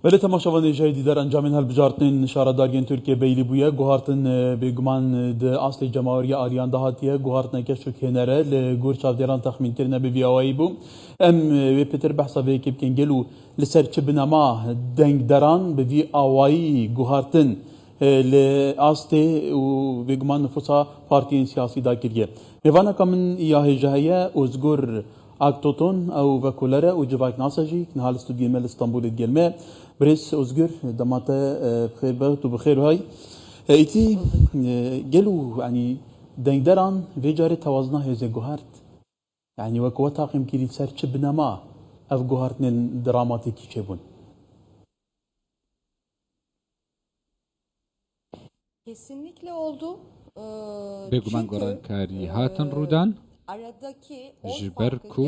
ولی تماشاوان جدید در انجام هالبجارتن شاردارین ترکیه بیلی بویه گوهارتن بگمان د اصل جمهوری آریان دهاتیه گوهارتن کشو کناره لگور چافدران تخمین ترنه به ویایی بو ام و پتر بحثا به کیب کنگلو لسر چه بنما دنگ دران به وی آوایی گوهارتن لأصل و بگمان نفوسا پارتیین سیاسی دا کریه میوانا کامن یاه جهیه ازگور اکتوتون او وکولره و جواک ناسجی نهال استودیو مل استانبول الجلمه بريس أزجر دماته بخير بخت وبخير هاي إيتي جلو يعني ديندران في جاري توازنه هذا جوهرت يعني وقوة تاقيم كيري سر شبنا ما أف جوهرتن دراماتيكي شبون Kesinlikle oldu. بێگومان گۆڕانکاری هاتن ڕوودان ji ber ku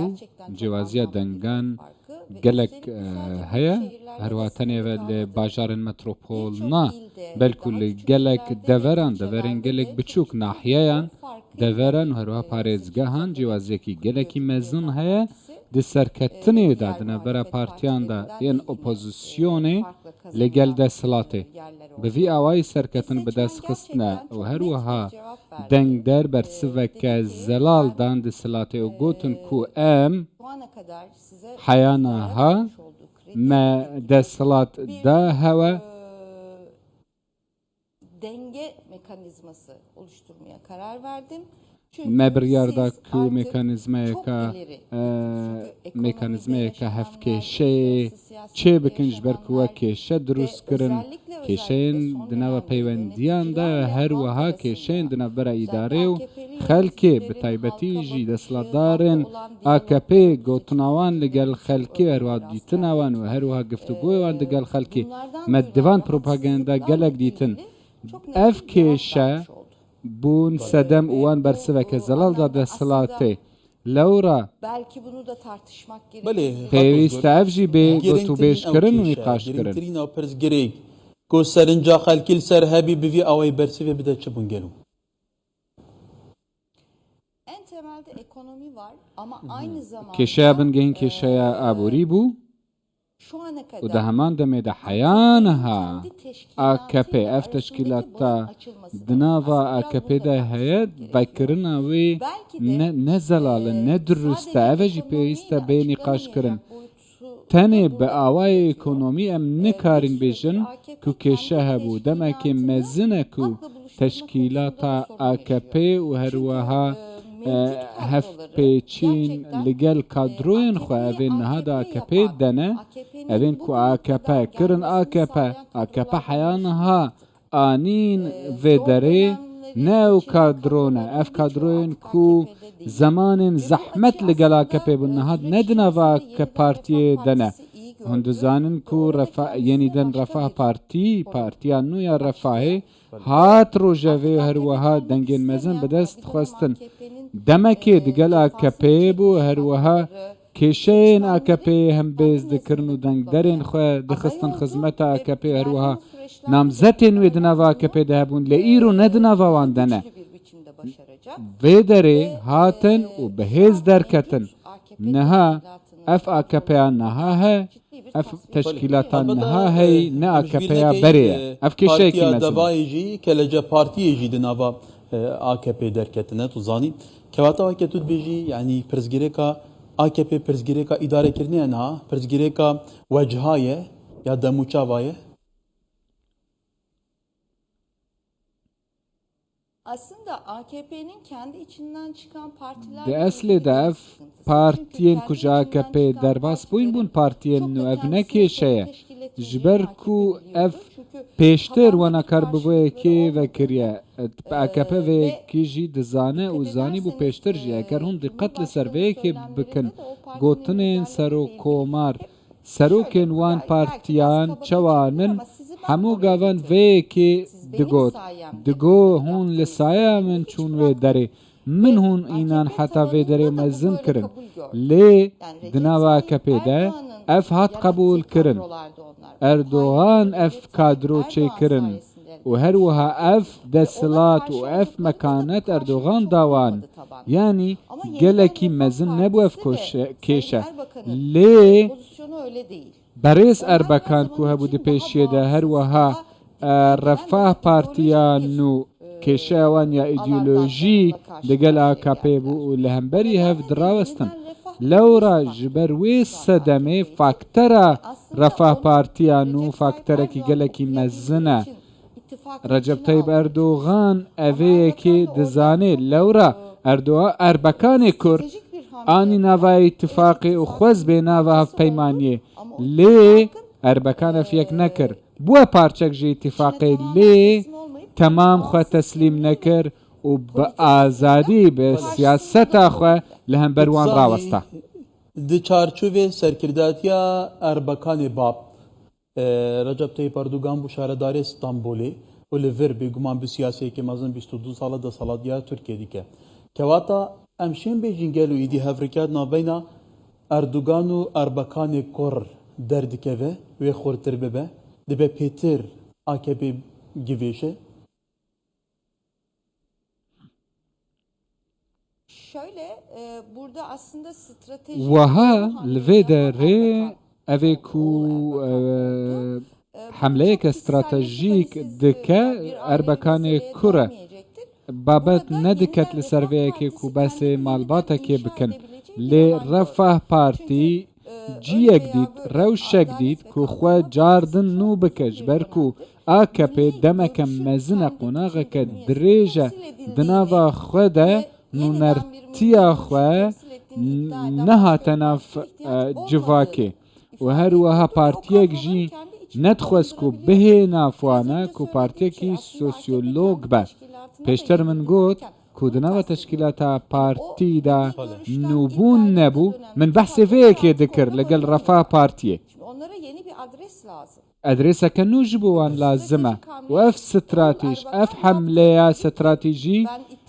cêwaziya dengan gelek heye herwa tenêve li bajarên metropolna belkû li gelek deverên gelek biçûk nahiyeyan deveran û herwa parêzgehan cêwaziyekî gelekî mezin heye di serketinê de di navbera partiyan de yên opozisyonê li gel desthilatê bi vî awayî serketin bi dest xistine û her wiha dengder bersiveke zelal dan desthilatê û gotin ku em heyana ha me desthilat da hewe denge mekanizması oluşturmaya karar verdim. me biryar da ku mekanizmayeka hevkêşeyê çê bikin ji ber ku we kêşe drûst kirin kêşeyên di nava peywendiyan de her wiha kêşeyên di navbera îdarê û xelkê bi taybetî jî desthilatdarên AKP gotina wan li gel xelkê herwa dîtina wan û her wiha giftugoya wan di gel xelkê me divan propaganda gelek dîtin ev kêşe bûn sedem û wan bersiveke zelal da desthilatê lewra belki bunu da tartışmak gerekiyor. pêwîst e ev jî bê gotûbêjkirin û nîqaşkirin گرنگترین او پرز گریگ کو سرنجا خلکیل سر هبی بوی آوای برسیوه بده چبون گلو En temelde ekonomi var ama aynı zamanda kêşeya bingehîn kêşeya aborî bû şu ana û kadar di heman demê de heyaniha AKP ev teşkîlata di nava AKP de heye vekirina wê ne zelal e ne durust e ev e jî pêwîst e bê nîqaşkirin tenê bi awayê ekonomî em nikarin bêjin ku kêşe hebû demekê mezin e ku teşkîlata AKP û her wiha hevpêçîn li gel kadroyên xwe evên niha da AKP dene evên ku AKP kirin AKP heya niha anîn vê derê ne ew kadrone ev kadroyên ku zamanên zehmet li gel AKP bûn niha ne di nava partiyê dene hûn dizanin ku yenîden Refah partiya nû ya Refahê hat rojevê her wiha dengên mezin bi dest xwestin demekê di gel AKP'yê bû her wiha kêşeyên AKP'yê hem bêz dikirin û dengderên xwe dixistin xizmeta AKP her wiha namzetên wê di nava AKP de hebûn lê îro ne di nava wan de ne vê derê hatin û bi hêz derketin niha ev AKP'ya niha he ev teşkîlata niha hey ne AKP'ya berê ye ev kêşeyekî mezin davayê jî kelece partiyê jî di nava AKP derketine tu zanî kevata weke tu dibêjî yani pirzgirêka AKP pirzgirêka îdarekiriniya niha pirzgirêka weciha ye ya demûçava ye aslında AKP'nin kendi içinden çıkan partiler di eslê de ev partiyên ku ji AKP derbas bûn bûn partiyên nû ev ne kêşe ye ji ber ku ev pêştir wana karbiviyekê vekiriye AKP vêyekî jî dizane û zanî bû pêştir jî eger hûn diqet li ser vêyekê bikin gotinên serokkomar serokên wan partiyan çawanin hemû gavan vêyekê digo hûn li sayeya min çûn vê derê min hûn înan heta vê derê mezin kirin lê di nava AKP de ev hat qebûl kirin Erdoğan ev kadro çêkirin û her wiha ev desthilat û ev mekanet Erdoğan dawan yani gelekî mezin nebû ev kêşe lê بەڕێز ئەربەکان کو هەبوو دی پێشێدا هەروەها ڕەفاه پارتیان و کێشەوان یا ئیدیۆلۆژی لەگەڵ ئاکاپێ بوو و لە هەمبەری هەف دراوەستن لەورا ji ber wê sedemê faktera Refah Partiyan û fakterekî gelekî mezin e Recep Tayyip Erdoğan evêyekê dizanê lewra Erbekanê Kur anî nava îttifaqê û xwez bê nava hevpeymaniyê lê Erbekan ev yek nekir bûye parçek ji îttifaqê lê temam xwe teslîm nekir û bi azadî bi siyaseta xwe li hember wan rawesta. Di çarçovê serkirdatiya Erbekanê bab Recep Tayyip Erdoğan bu şaredarê Stenbolê û li vir bêguman bi siyaseyekê mezin 22 sala desalatiya Tirkiye dike. Kewata em şên bêjin gel û îdî hevrikat navbeyna Erdoğan û Erbekanê kor derdikeve wê xurtir bibe dibe pêtir AKP givêşe. Şöyle burada aslında strateji Wiha li vê derê evê ku hemleyeke stratejîk dike Erbekanê Kur e babet nediket li ser vêyekê ku besê malbatekê bikin lê Refah Partî ciyek dît rewşek dît ku xwe cardin nû bike ji ber ku AKP demeke mezin e qonaxeke dirêj e di nava xwe de nûnertiya xwe nehate nav civakê û herwiha partiyek jî nedixwest ku bihê navwane ku partiyekî sosyolog be pêşter min got ku di nava teşkîlata partî de nûbûn nebû min behsê vêyekê dikir legel Refah Partiyê onlara yeni bir adres lazım. Adreseke nû ji bo wan lazim e û ev stratêj ev hemleya stratêjî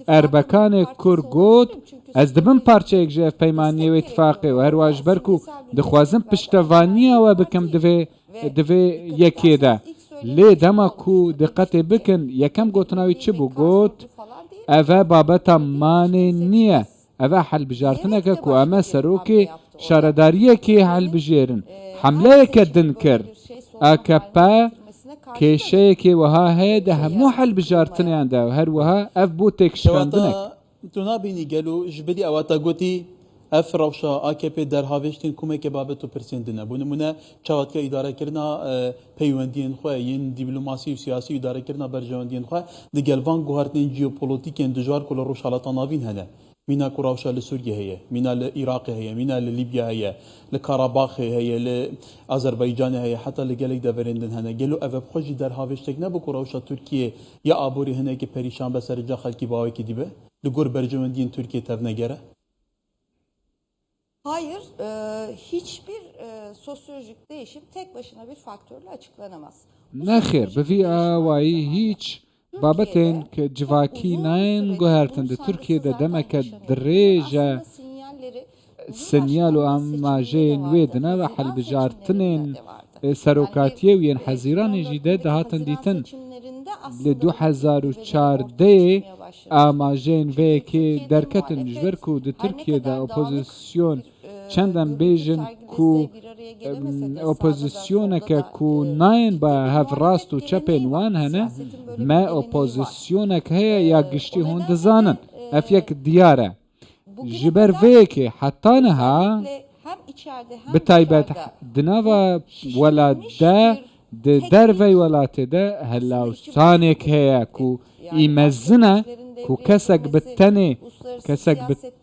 Erbekanê Kur got ez dibim parçeyek ji ev peymaniyê wê ittifaqê û herwa ji ber ku dixwazim piştevaniya we bikim divê yekê de lê dema ku diqetê bikin yekem gotina wî çi bû got ev e babeta manê niye ev e helbijartineke ku em e serokê şaredariyekê helbijêrin hemleyeke din kir AKP kêşeyekê wiha heye de hemû helbijartiniyan de her wiha ev bû têkişkandinek Tu nabînî gelo ji birî ewata gotî ev rewşa AKP derhavêjtên kumekê babet û pirsên dine bû nimûne çawatika îdarekirina peywendiyên xwe yên dîplomasî û siyasî îdarekirina berjewendiyên xwe di gel van guhartinên jeopolîtîkên dijwar ku li rojhalata navîn hene mîna ku rewşa li Sûriye heye mîna li Iraqê heye mîna li Libya heye li Karabaxê heye li Azerbaycanê heye heta li gelek deverên din hene gelo ev xwe jî derhavêjtek nebû ku rewşa Tirkiye ya aborî hinekî perîşan be serica xelkî bawekî dîbe li gor berjewendiyên Tirkiye tevnegere. Hayır, hiçbir sosyolojik değişim tek başına bir faktörle açıklanamaz. Nexêr bi vî awayî hîç babetên ki civakî nayên guhertin di Tirkiyeyê de demeke dirêj e sinyal û amajeyên wê di nava helbijartinên serokatiyê û yên hezîranê jî de dihatin dîtin li 2014 amajeyên vêyekê derketin ji ber ku di Tirkiyeyê de opozisyon çendem bêjin ku opozisyoneke ku nayên be hev rast û çepên wan hene me opozisyonek heye ya giştî hûn dizanin ev yek diyar e ji ber vêyekê heta niha bi taybet di nava welatde di dervey welatê de helawsanek heye ku îmezin e ku kesek bi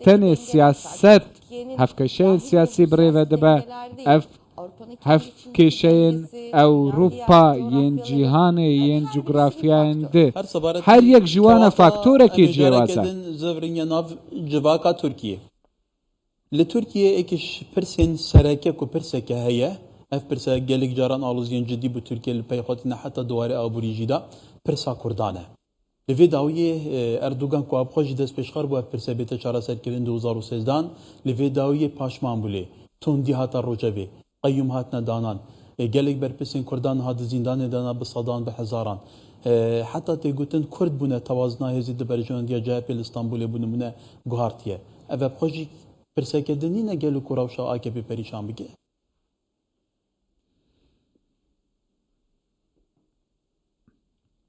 tenê siyaset hevkeşeyên siyasî birêve dibe ev hevkeşeyên Ewropa yên cîhanê yên coğrafyayên di her yek ji wan e faktorekê cêwaz e zevrinya nav civaka Tirkiye li Tirkiye ekiş pirsên sereke ku pirseke heye ev pirsa gelek caran alûziyên cidî bu Tirkiye li peyxwatina heta duwarê aborî jî da pirsa Kurdan e li vê dawiyê Erdogan ku abxwe jî destpêşxar bû ev pirsa bête çareserkirin 2013 li vê dawiyê paşman bûlê tundî hata Rojevê qeyyûm hatine danan gelek berpirsên Kurdan hadi zindanê dana bi sedan bi hezaran heta têgotin Kurd bûne tewazina hêzî di berjewendiya CHP li Stenbolê bû nimûne guhartiye ev xwe jî pirseke dinî ne gelo ku rewşa AKP perîşan bike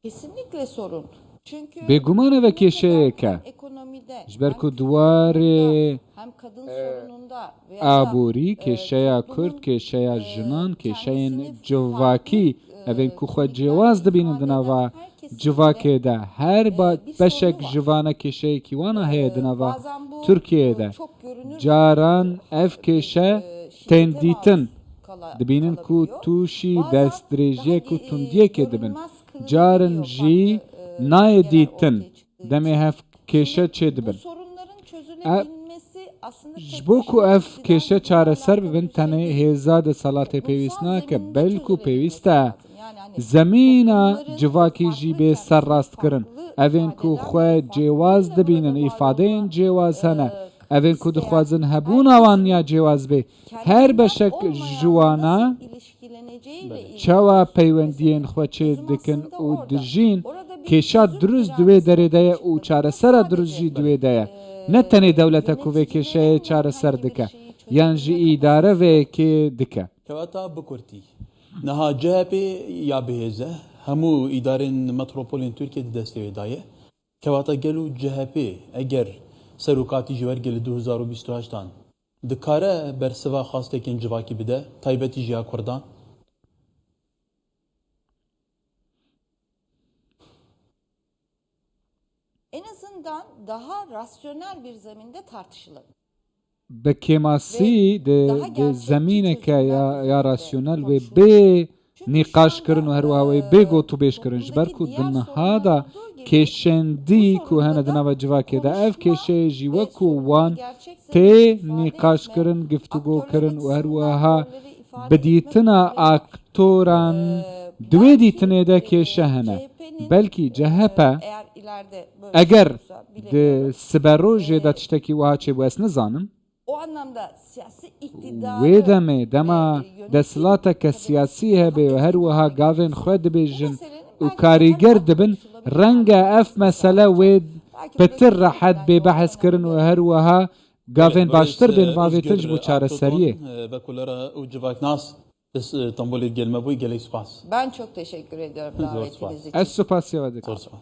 Kesinlikle sorun. Çünkü Bêguman ev ne kadar kêşeyek e. hem ekonomide, Ji ber hem ku Kürt duwarê sorununda, hem kadın sorununda veya da, aborî kêşeya toplumun, Kurd, kêşeya jinan, kêşeyên kendisini civakî farklı, evên ku xwe kimliklerle cêwaz dibînin ifade di eden nava her kesimde, civakê de her bir beşek sorunu var. jivana kêşeyekî wan heye di nava bazen bu Türkiye'de çok görünür caran ev kêşe şiddete tên dîtin maruz dibînin ku kalabiliyor. tûşî Bazen destdirêjiyê daha, ku tundiyekê dibin. görünmez kılınabiliyor Carin jî farklı, nayê bölgeler dîtin ortaya çıktığı demê için. hev kêşe Şimdi çê bu dibin. sorunların çözülebilmesi aslında tek Ji bo ku başına ev iktidarla kêşe çareser alakalı bibin bir şey tenê değil. hêza de salatê pêwîst Toplumsal nake zeminde belkû çözülebilmesi pêwîst e lazım. Yani hani zemîna toplumların civakî farklı jî bê kendisini serrastkirin farklı evên ifade ku eden xwe ve farklı cêwaz burada dibînin var îfadeyên olma, cêwaz hene evên ku isteyen dixwazin her hebûna wan kesimin ya cêwaz bê her kendinden beşek olmayanla ji wana nasıl ilişkileneceğiyle ilgili çawa bir peywendiyên mesele. xwe çê Çözüm dikin aslında û orada. dijîn Orada bir kêşa çözüm durust iradesi divê derê de ortaya ye çıktı. û Bu çaresera durust sadece jî divê de ye ne tenê dewleta ku vê kêşeyê çareser dike yan jî îdare vê kê dike. Kevata bikurtî. Niha CHP ya bihêze hemû îdarên metropolên Tirkiyeyê di destê wê daye. Kevata gelo CHP eger serokatî ji wergê li 2028 dikare bersiva xastekên civakî bide taybetî jî ya Kurdan. En azından daha rasyonel bir zeminde tartışılır. Bi kêmasî daha di gerçekçi zemîneke çözümler ya üzerinde rasyonel wê konuşulur. bê Çünkü nîqaş şu kirin û anda, her wiha wê bê gotûbêj kirin ji ber ku toplumdaki di diğer niha sorunlar da olduğu gibi kêşendî bu ku hene di sorunda nava civakê de ev konuşma kêşeyê jî ve wekû sorunları wan gerçek tê zeminde ifade nîqaş etme, kirin giftûgû aktörler kirin û her açısından wiha rolleri ifade etme bidîtina problemi var. aktoran divê Belki dîtinê de kêşe hene CHP'nin belkî CHP eğer ileride böyle eger olursa di bilemiyorum. siberojê de tiştekî wiha çêbû ez nizanim O anlamda siyasi iktidarı wê demê dema yönetim desilateke kabinesi siyasî daha hebe û her etkin wiha hale gavên getirmiş. xwe Bu dibêjin meselenin û belki daha karîger rahat dibin konuşulabileceği renga ev bir mesele zaten. wê Belki petir burada rehet gerçekten bê yol behes kirin û her wiha gavên baştir bên bavêtin ji bo çareseriyê. ve kulera û civaknas İstanbul'e gelme bu gelek spas. Ben çok teşekkür ediyorum Zor davetiniz spas. için. Ez supasiyê ve dikim. Zor spas.